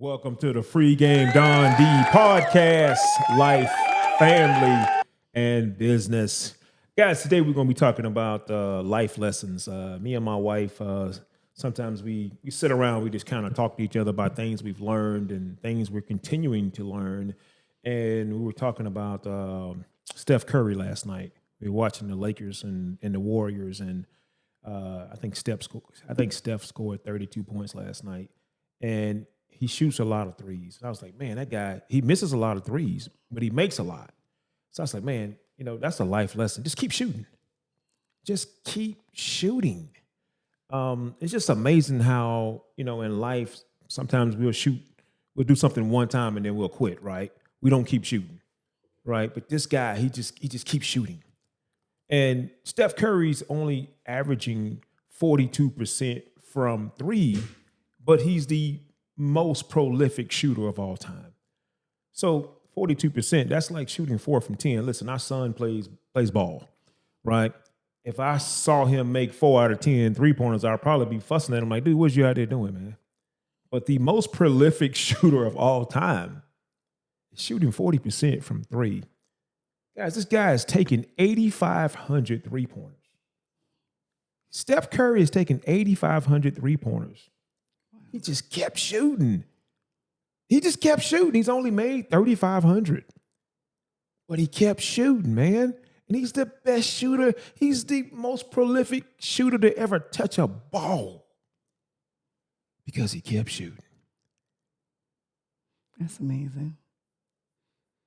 Welcome to the Free Game Don D podcast, life, family, and business. Guys, today we're going to be talking about life lessons. Me and my wife, sometimes we sit around, we just kind of talk to each other about things we've learned and things we're continuing to learn. And we were talking about Steph Curry last night. We were watching the Lakers and the Warriors, and I think Steph scored 32 points last night. And he shoots a lot of threes. I was like, man, that guy, he misses a lot of threes, but he makes a lot. So I was like, man, that's a life lesson. Just keep shooting. Just keep shooting. It's just amazing how, in life, sometimes we'll do something one time and then we'll quit, right? We don't keep shooting, right? But this guy, he just keeps shooting. And Steph Curry's only averaging 42% from three, but he's the most prolific shooter of all time. So 42%, that's like shooting 4 from 10. Listen, our son plays ball, right? If I saw him make 4 out of 10 3-pointers, I'd probably be fussing at him like, dude, what you out there doing, man? But the most prolific shooter of all time is shooting 40% from three. Guys, this guy is taking 8,500 3-pointers. Steph Curry is taking 8,500 3-pointers. He just kept shooting. He's only made 3,500. But he kept shooting, man. And he's the best shooter. He's the most prolific shooter to ever touch a ball. Because he kept shooting. That's amazing.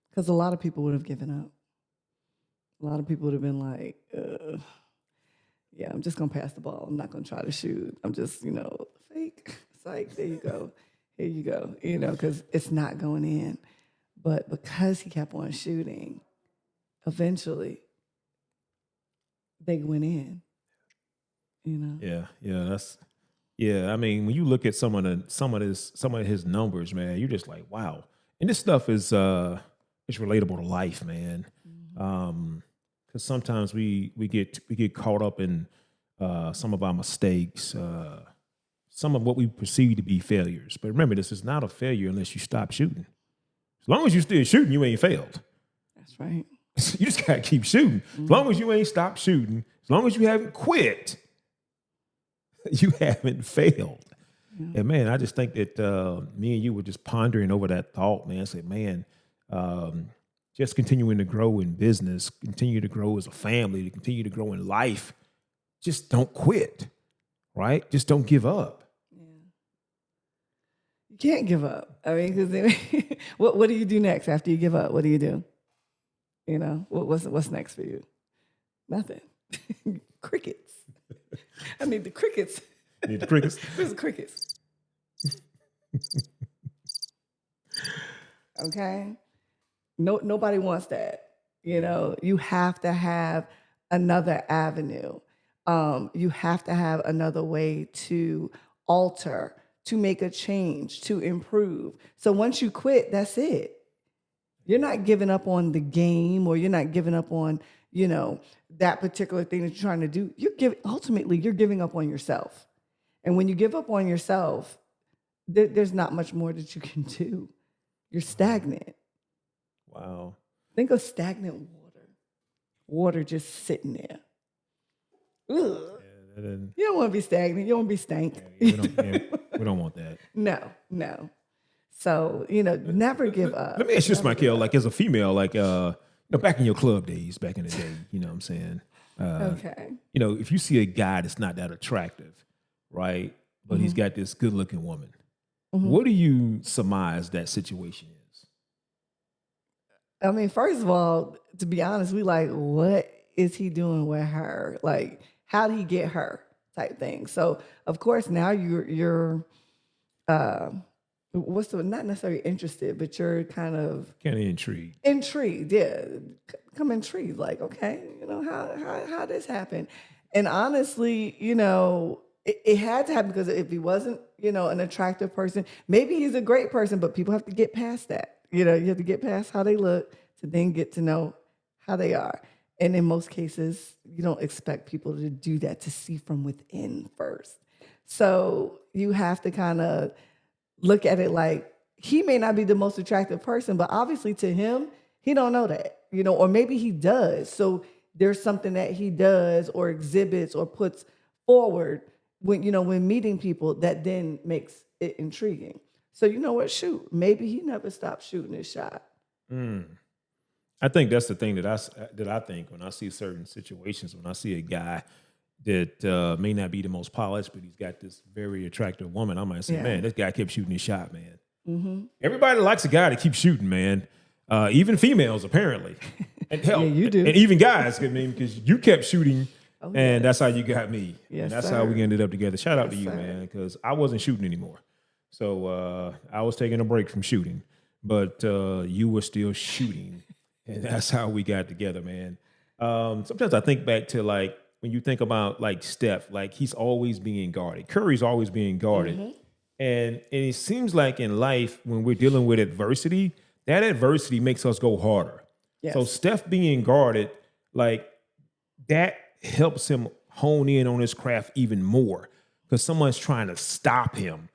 Because a lot of people would have given up. A lot of people would have been like, yeah, I'm just going to pass the ball. I'm not going to try to shoot. I'm just, fake. It's like, there you go. Here you go. Because it's not going in. But because he kept on shooting, eventually they went in. Yeah. I mean, when you look at some of his numbers, man, you're just like, wow. And this stuff is it's relatable to life, man. Because sometimes we get caught up in some of our mistakes, some of what we perceive to be failures. But remember, this is not a failure unless you stop shooting. As long as you're still shooting, you ain't failed. That's right. You just got to keep shooting. As long as you ain't stopped shooting, as long as you haven't quit, you haven't failed. Yeah. And, man, I just think that me and you were just pondering over that thought, man. I said, man, just continuing to grow in business, continue to grow as a family, to continue to grow in life. Just don't quit, right? Just don't give up. You can't give up. I mean, because what do you do next after you give up? What do you do? What's next for you? Nothing. Crickets. I need the crickets. You need the crickets? Where's the crickets? Okay? Nobody wants that. You have to have another avenue. You have to have another way to alter, to make a change, to improve. So once you quit, that's it. You're not giving up on the game, or you're not giving up on, that particular thing that you're trying to do. Ultimately, you're giving up on yourself. And when you give up on yourself, there's not much more that you can do. You're stagnant. Wow. Think of stagnant water. Water just sitting there. Ugh. Yeah, you don't want to be stagnant. You don't want to be stank. We don't want that. No. So, never give up. Let me ask you this, Michael, like as a female, like, back in your club days, back in the day, you know what I'm saying? Okay. If you see a guy that's not that attractive, right, but he's got this good looking woman, what do you surmise that situation is? I mean, first of all, to be honest, we like, what is he doing with her? Like, how did he get her type thing? So, of course, now you're not necessarily interested, but you're kind of intrigued. Intrigued, yeah. Come intrigued, like, okay, how this happened? And honestly, it had to happen, because if he wasn't, an attractive person, maybe he's a great person, but people have to get past that. You have to get past how they look to then get to know how they are. And in most cases, you don't expect people to do that, to see from within first. So you have to kind of look at it like, he may not be the most attractive person, but obviously to him, he don't know that, or maybe he does. So there's something that he does or exhibits or puts forward when meeting people that then makes it intriguing. So you know what? Shoot, maybe he never stopped shooting his shot. I think that's the thing that I think when I see certain situations, when I see a guy that may not be the most polished, but he's got this very attractive woman, I might say, man, this guy kept shooting his shot, man. Everybody likes a guy that keeps shooting, man. Even females, apparently. And hell, you do. And even guys, because you kept shooting, and that's how you got me. Yes, and that's sir. how we ended up together. Shout out to Yes, you, sir. man, because I wasn't shooting anymore. So I was taking a break from shooting, but you were still shooting. And that's how we got together, man. Sometimes I think back to like when you think about like Steph, like he's always being guarded. Curry's always being guarded. And it seems like in life, when we're dealing with adversity, that adversity makes us go harder. Yes. So Steph being guarded, like that helps him hone in on his craft even more because someone's trying to stop him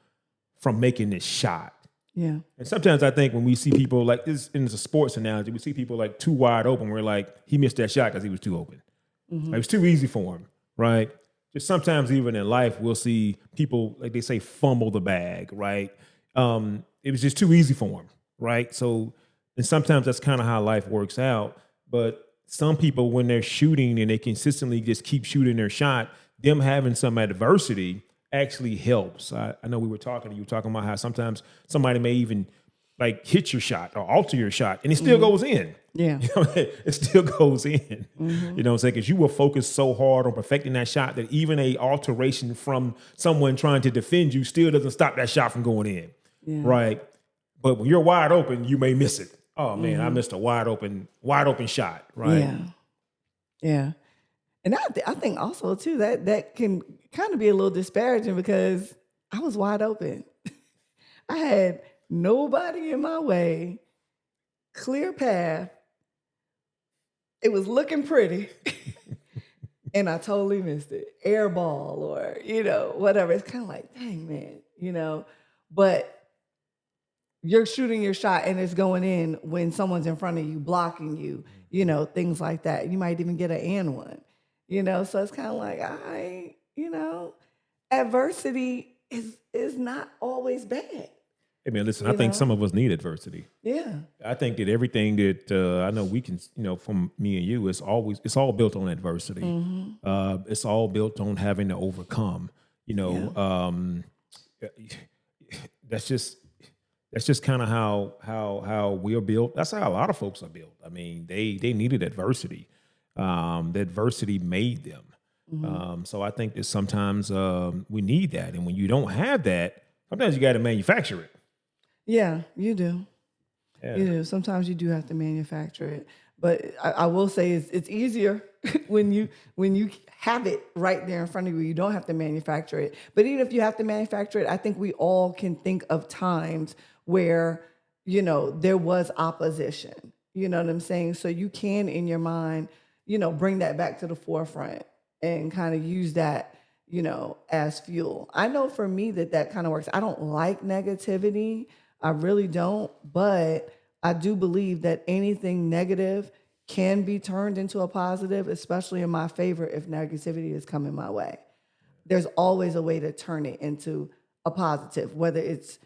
from making this shot. Yeah. And sometimes I think when we see people like this in a sports analogy, we see people like too wide open. We're like, he missed that shot because he was too open. Like, it was too easy for him, right? Just sometimes even in life, we'll see people, like they say, fumble the bag, right? It was just too easy for him, right? So, and sometimes that's kind of how life works out. But some people, when they're shooting and they consistently just keep shooting their shot, them having some adversity actually helps. I know you were talking about how sometimes somebody may even like hit your shot or alter your shot and it still goes in. Yeah. It still goes in. You know what I'm saying? Because you were focused so hard on perfecting that shot that even a alteration from someone trying to defend you still doesn't stop that shot from going in. Yeah. Right. But when you're wide open, you may miss it. Oh man, I missed a wide open shot. Right. Yeah. Yeah. And I think also too that can kind of be a little disparaging because I was wide open. I had nobody in my way, clear path. It was looking pretty. And I totally missed it. Air ball or, whatever. It's kind of like, dang, man, but you're shooting your shot and it's going in when someone's in front of you, blocking you, things like that. You might even get an and one, so it's kind of like, adversity is not always bad. Hey man, listen, I think some of us need adversity. Yeah. I think that everything that I know we can, from me and you, it's all built on adversity. It's all built on having to overcome. That's just kind of how we're built. That's how a lot of folks are built. I mean, they needed adversity. The adversity made them. So I think that sometimes we need that, and when you don't have that, sometimes you got to manufacture it. Yeah, you do. Yeah. You do. Sometimes you do have to manufacture it, but I will say it's easier when you have it right there in front of you. You don't have to manufacture it. But even if you have to manufacture it, I think we all can think of times where there was opposition. You know what I'm saying? So you can, in your mind, bring that back to the forefront and kind of use that, as fuel. I know for me that kind of works. I don't like negativity. I really don't, but I do believe that anything negative can be turned into a positive, especially in my favor if negativity is coming my way. There's always a way to turn it into a positive, whether it's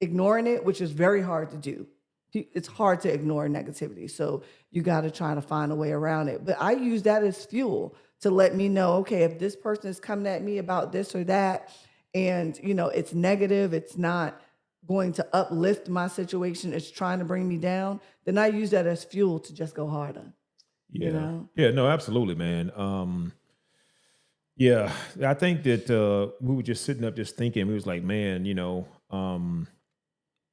ignoring it, which is very hard to do. It's hard to ignore negativity. So you got to try to find a way around it. But I use that as fuel to let me know, okay, if this person is coming at me about this or that, and, it's negative, it's not going to uplift my situation, it's trying to bring me down, then I use that as fuel to just go harder. Yeah. Yeah, no, absolutely, man. Yeah, I think that we were just sitting up just thinking, we was like, man, a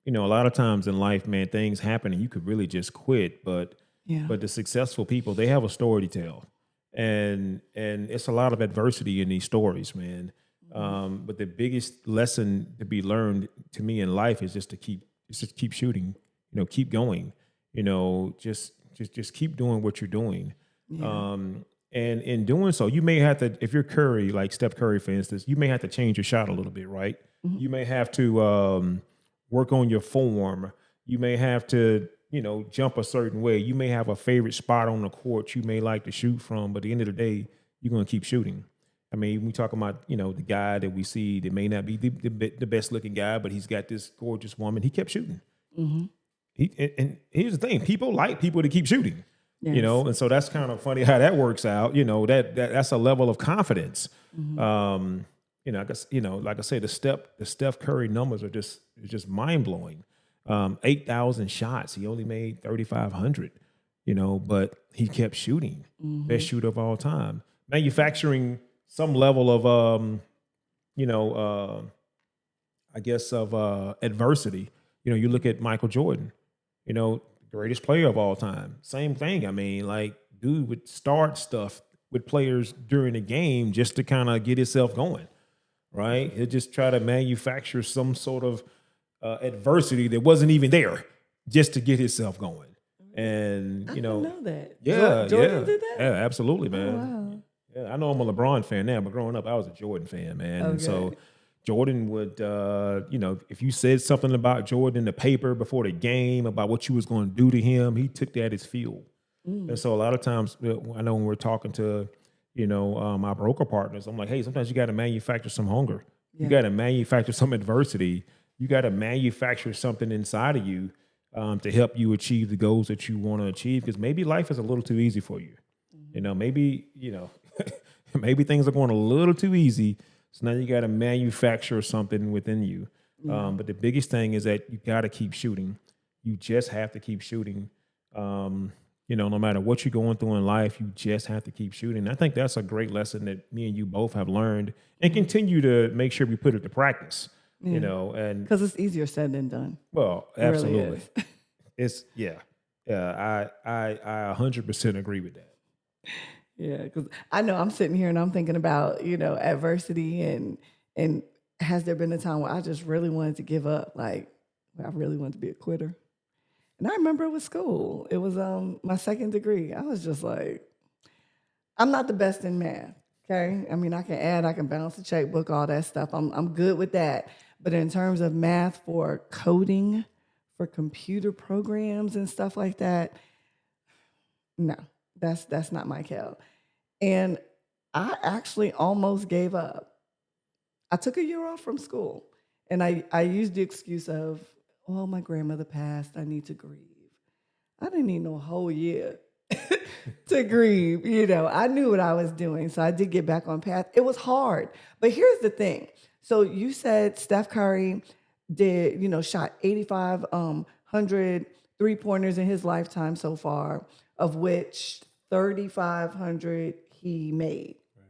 lot of times in life, man, things happen and you could really just quit, but the successful people, they have a story to tell. And it's a lot of adversity in these stories, man. But the biggest lesson to be learned to me in life is just to keep shooting, keep going, just keep doing what you're doing. Yeah. And in doing so, you may have to, if you're Curry, like Steph Curry, for instance, you may have to change your shot a little bit, right? You may have to work on your form. You may have to, jump a certain way. You may have a favorite spot on the court you may like to shoot from, but at the end of the day, you're going to keep shooting. I mean, we talk about, the guy that we see that may not be the best looking guy, but he's got this gorgeous woman. He kept shooting. Mm-hmm. And here's the thing: people like people to keep shooting. Yes. And so that's kind of funny how that works out. That's a level of confidence. Mm-hmm. I guess like I say, the Steph Curry numbers are just mind blowing. 8,000 shots, he only made 3,500. But he kept shooting. Mm-hmm. Best shooter of all time, manufacturing some level of I guess of adversity. You look at Michael Jordan. Greatest player of all time. Same thing. I mean, like, dude would start stuff with players during the game just to kind of get himself going, right? He'd just try to manufacture some sort of adversity that wasn't even there just to get himself going. And, I didn't know that. Yeah. Jordan did that? Yeah, absolutely, man. Oh, wow. Yeah, I know I'm a LeBron fan now, but growing up, I was a Jordan fan, man. Okay. And so Jordan would, if you said something about Jordan in the paper before the game about what you was going to do to him, he took that as fuel. And so a lot of times, I know when we're talking to, my broker partners, I'm like, hey, sometimes you got to manufacture some hunger. Yeah. You got to manufacture some adversity. You got to manufacture something inside of you to help you achieve the goals that you want to achieve. Because maybe life is a little too easy for you. Maybe, maybe things are going a little too easy. So now you got to manufacture something within you. But the biggest thing is that you got to keep shooting. You just have to keep shooting. No matter what you're going through in life, you just have to keep shooting. I think that's a great lesson that me and you both have learned and continue to make sure we put it to practice. And because it's easier said than done. Well, It really absolutely. is. I 100% agree with that. Yeah, because I know I'm sitting here and I'm thinking about, adversity and has there been a time where I just really wanted to give up? Like, I really wanted to be a quitter. And I remember it was school. It was my second degree. I was just like, I'm not the best in math, okay? I mean, I can add, I can balance the checkbook, all that stuff. I'm good with that. But in terms of math for coding, for computer programs and stuff like that, no. That's not my cal. And I actually almost gave up. I took a year off from school. And I used the excuse of, oh, my grandmother passed. I need to grieve. I didn't need no whole year to grieve. I knew what I was doing. So I did get back on path. It was hard. But here's the thing. So you said Steph Curry did, shot 8,500 3-pointers in his lifetime so far, of which 3,500 he made. Right.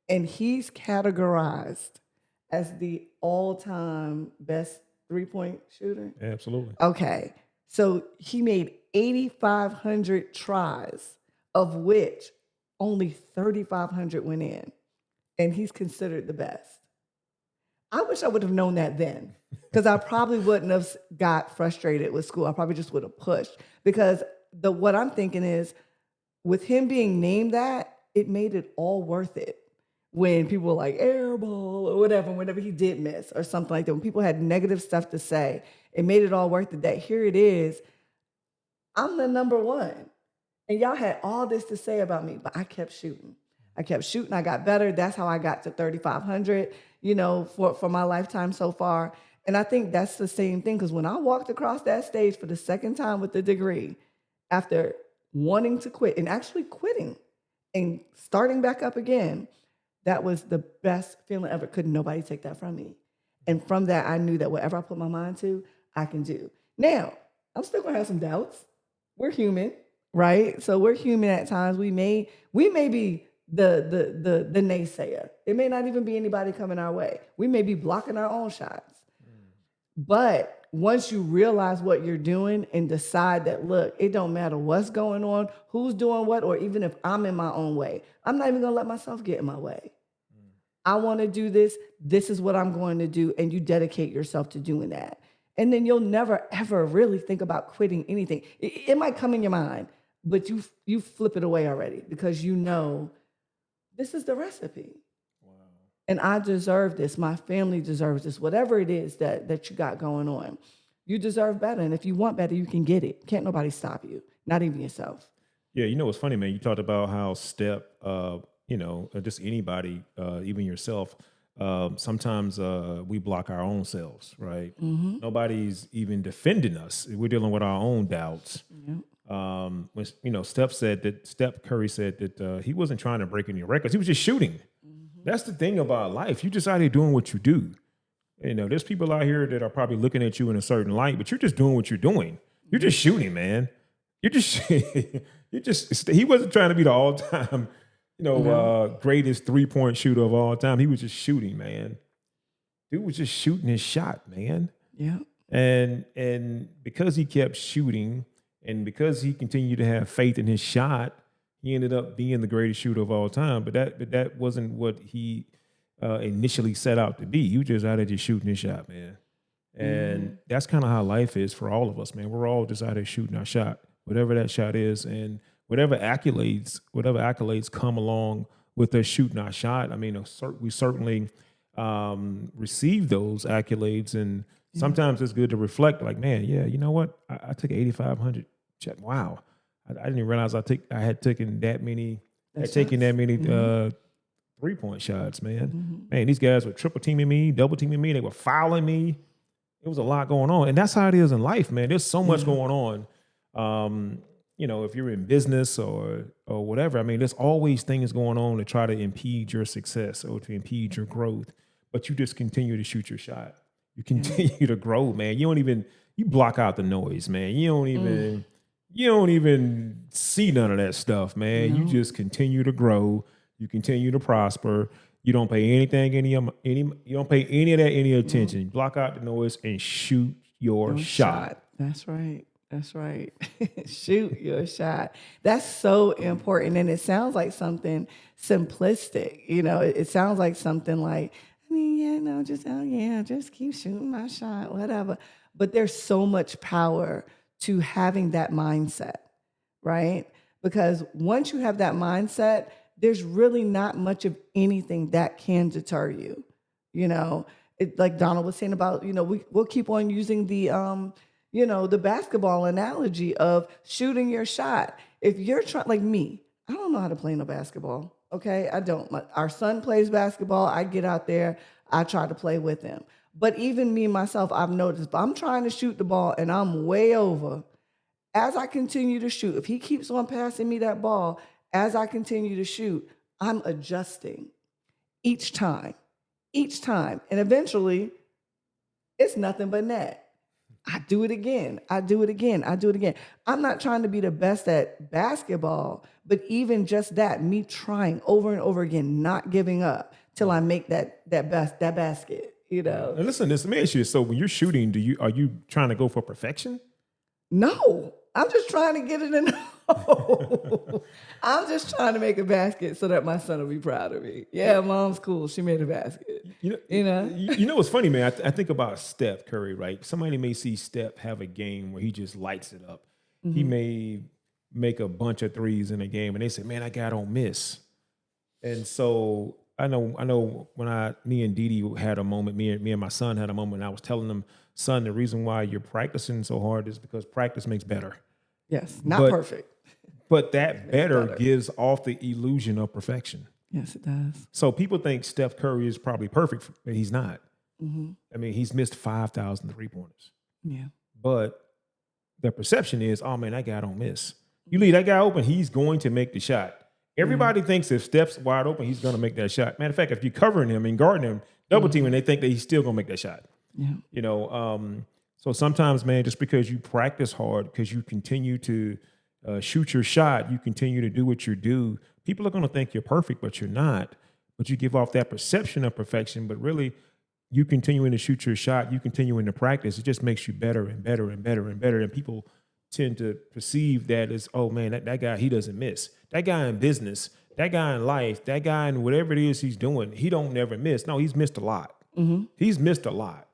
And he's categorized as the all-time best 3-point shooter? Absolutely. Okay. So he made 8,500 tries, of which only 3,500 went in. And he's considered the best. I wish I would have known that then, because I probably wouldn't have got frustrated with school. I probably just would have pushed, because what I'm thinking is, with him being named that, it made it all worth it. When people were like air ball or whatever, whenever he did miss or something like that, when people had negative stuff to say, it made it all worth it. That here it is, I'm the number one. And y'all had all this to say about me, but I kept shooting. I got better. That's how I got to 3,500, for my lifetime so far. And I think that's the same thing, because when I walked across that stage for the second time with the degree, after wanting to quit and actually quitting and starting back up again, that was the best feeling ever. Couldn't nobody take that from me. And from that, I knew that whatever I put my mind to, I can do. Now, I'm still gonna have some doubts. We're human, right? So we're human at times. We may be the naysayer. It may not even be anybody coming our way. We may be blocking our own shots. But once you realize what you're doing and decide that, look, it don't matter what's going on, who's doing what, or even if I'm in my own way, I'm not even going to let myself get in my way. I want to do this. This is what I'm going to do. And you dedicate yourself to doing that. And then you'll never, ever really think about quitting anything. It might come in your mind, but you flip it away already, because you know this is the recipe. And I deserve this. My family deserves this, whatever it is that you got going on. You deserve better. And if you want better, you can get it. Can't nobody stop you, not even yourself. Yeah, you know what's funny, man? You talked about how step, just anybody, even yourself. Sometimes we block our own selves, right? Nobody's even defending us. We're dealing with our own doubts. When Steph Curry said that he wasn't trying to break any records; he was just shooting. That's the thing about life. You just out here doing what you do. There's people out here that are probably looking at you in a certain light, but you're just doing what you're doing. You're just shooting, man. You're just, he wasn't trying to be the all-time, greatest 3-point shooter of all time. He was just shooting, man. Dude was just shooting his shot, man. Yeah. And because he kept shooting and because he continued to have faith in his shot, he ended up being the greatest shooter of all time. But that wasn't what he initially set out to be. You just out there just shooting his shot, man. And that's kind of how life is for all of us, man. We're all just out there shooting our shot, whatever that shot is, and whatever accolades come along with us shooting our shot. I mean, we certainly receive those accolades, and sometimes it's good to reflect. Like, man, yeah, you know what? I took 8,500. Wow, I didn't even realize I had taken that many. Taking that many 3-point shots, man. Man, these guys were triple teaming me, double teaming me. They were fouling me. It was a lot going on, and that's how it is in life, man. There's so much going on. If you're in business or whatever, I mean, there's always things going on to try to impede your success or to impede your growth. But you just continue to shoot your shot. You continue to grow, man. You block out the noise, man. You don't even see none of that stuff, man. You just continue to grow. You continue to prosper. You don't pay anything you don't pay any of that any attention. Block out the noise and shoot your shot. That's right. That's right. Shoot your shot. That's so important. And it sounds like something simplistic. It sounds like something like, just keep shooting my shot, whatever. But there's so much power to having that mindset, right? Because once you have that mindset, there's really not much of anything that can deter you. Like Donald was saying about, we'll keep on using the basketball analogy of shooting your shot. If you're trying, like me, I don't know how to play no basketball. Okay, I don't. Our son plays basketball. I get out there. I try to play with him. But even me, myself, I've noticed, I'm trying to shoot the ball and I'm way over. As I continue to shoot, if he keeps on passing me that ball, as I continue to shoot, I'm adjusting each time. And eventually, it's nothing but net. I do it again. I'm not trying to be the best at basketball, but even just that, me trying over and over again, not giving up till I make that basket, And listen, let me ask you this. So when you're shooting, are you trying to go for perfection? No, I'm just trying to get it in the hole. I'm just trying to make a basket so that my son will be proud of me. Yeah, mom's cool. She made a basket. You know what's funny, man? I think about Steph Curry, right? Somebody may see Steph have a game where he just lights it up. He may make a bunch of threes in a game, and they say, "Man, that guy don't miss." And so I know when me and Didi had a moment, me and my son had a moment, and I was telling them, "Son, the reason why you're practicing so hard is because practice makes better." Yes, not perfect. But that better gives off the illusion of perfection. Yes, it does. So people think Steph Curry is probably perfect, but he's not. I mean, he's missed 5,000 3-pointers. Yeah. But the perception is, oh, man, that guy don't miss. You leave that guy open, he's going to make the shot. Everybody thinks if Steph's wide open, he's going to make that shot. Matter of fact, if you're covering him and guarding him, double teaming, they think that he's still going to make that shot. Yeah. So sometimes, man, just because you practice hard, because you continue to shoot your shot, you continue to do what you do, people are going to think you're perfect, but you're not. But you give off that perception of perfection, but really you continuing to shoot your shot, you continuing to practice, it just makes you better and better and better and better. And people tend to perceive that as, oh, man, that guy, he doesn't miss. That guy in business, that guy in life, that guy in whatever it is he's doing, he don't never miss. No, he's missed a lot. He's missed a lot.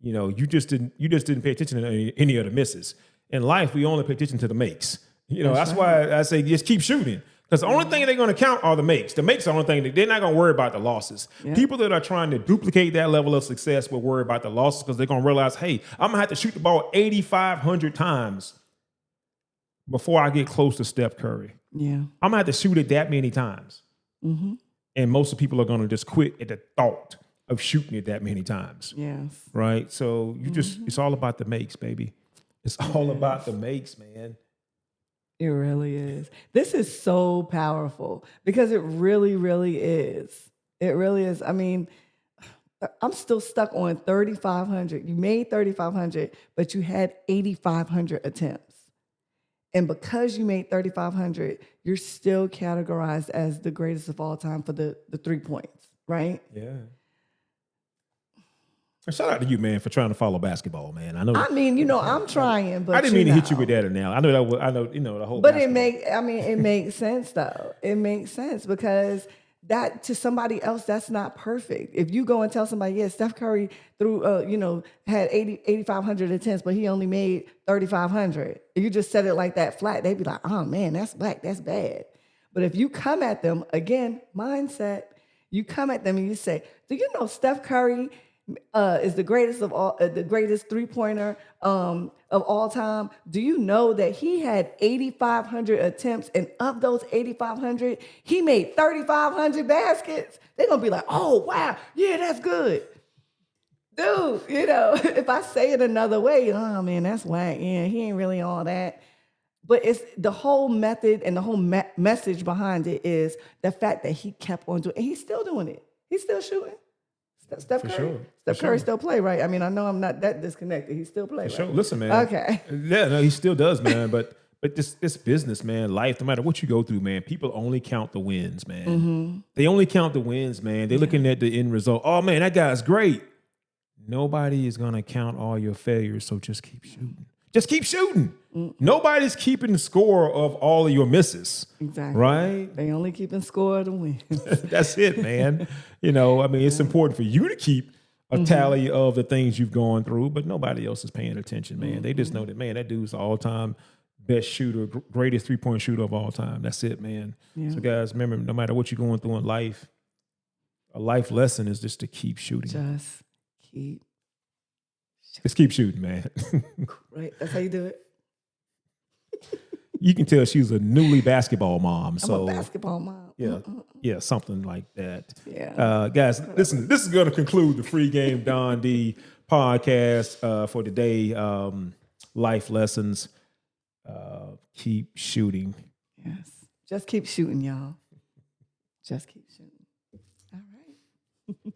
You just didn't pay attention to any of the misses. In life, we only pay attention to the makes. That's why I say just keep shooting. Because the only thing they're going to count are the makes. The makes are the only thing. They're not going to worry about the losses. Yeah. People that are trying to duplicate that level of success will worry about the losses because they're going to realize, hey, I'm going to have to shoot the ball 8,500 times before I get close to Steph Curry. Yeah. I'm going to have to shoot it that many times. Mm-hmm. And most of people are going to just quit at the thought of shooting it that many times. Yes. Right? So you just, it's all about the makes, baby. It's all about the makes, man. It really is. This is so powerful because it really, really is. It really is. I mean, I'm still stuck on 3,500. You made 3,500, but you had 8,500 attempts. And because you made 3,500, you're still categorized as the greatest of all time for the 3 points, right? Yeah. Shout out to you, man, for trying to follow basketball, man. I know. I mean, I'm trying, but I didn't mean to hit you with that now. I know that. I know, the whole. But basketball. it makes sense though. It makes sense because that to somebody else, that's not perfect. If you go and tell somebody, yeah, Steph Curry had 8,500 attempts, but he only made 3,500. If you just said it like that flat, they'd be like, oh man, that's whack, that's bad. But if you come at them, again, mindset, you come at them and you say, do you know Steph Curry is the greatest of all, the greatest 3-pointer of all time? Do you know that he had 8,500 attempts, and of those 8,500, he made 3,500 baskets? They're gonna be like, "Oh wow, yeah, that's good, dude." If I say it another way, oh man, that's whack. Yeah, he ain't really all that. But it's the whole method and the whole message behind it is the fact that he kept on doing, and he's still doing it. He's still shooting. Steph Curry. Sure. Steph Curry still play, right? I mean, I know I'm not that disconnected. He still play, right? Sure. Listen, man. Okay. Yeah, no, he still does, man. But this business, man, life, no matter what you go through, man, people only count the wins, man. Mm-hmm. They only count the wins, man. They're looking at the end result. Oh man, that guy's great. Nobody is gonna count all your failures, so just keep shooting. Just keep shooting. Nobody's keeping the score of all of your misses. Exactly. Right? They only keeping score of the wins. That's it, man. It's important for you to keep a tally of the things you've gone through, but nobody else is paying attention, man. They just know that, man, that dude's the all-time best shooter, greatest 3-point shooter of all time. That's it, man. Yeah. So, guys, remember, no matter what you're going through in life, a life lesson is just to keep shooting. Just keep shooting, man. Right? That's how you do it. You can tell she's a newly basketball mom. I'm a basketball mom. Yeah, yeah, something like that. Yeah. Guys, listen, this is going to conclude the Free Game Don D podcast for today. Life lessons. Keep shooting. Yes. Just keep shooting, y'all. Just keep shooting. All right.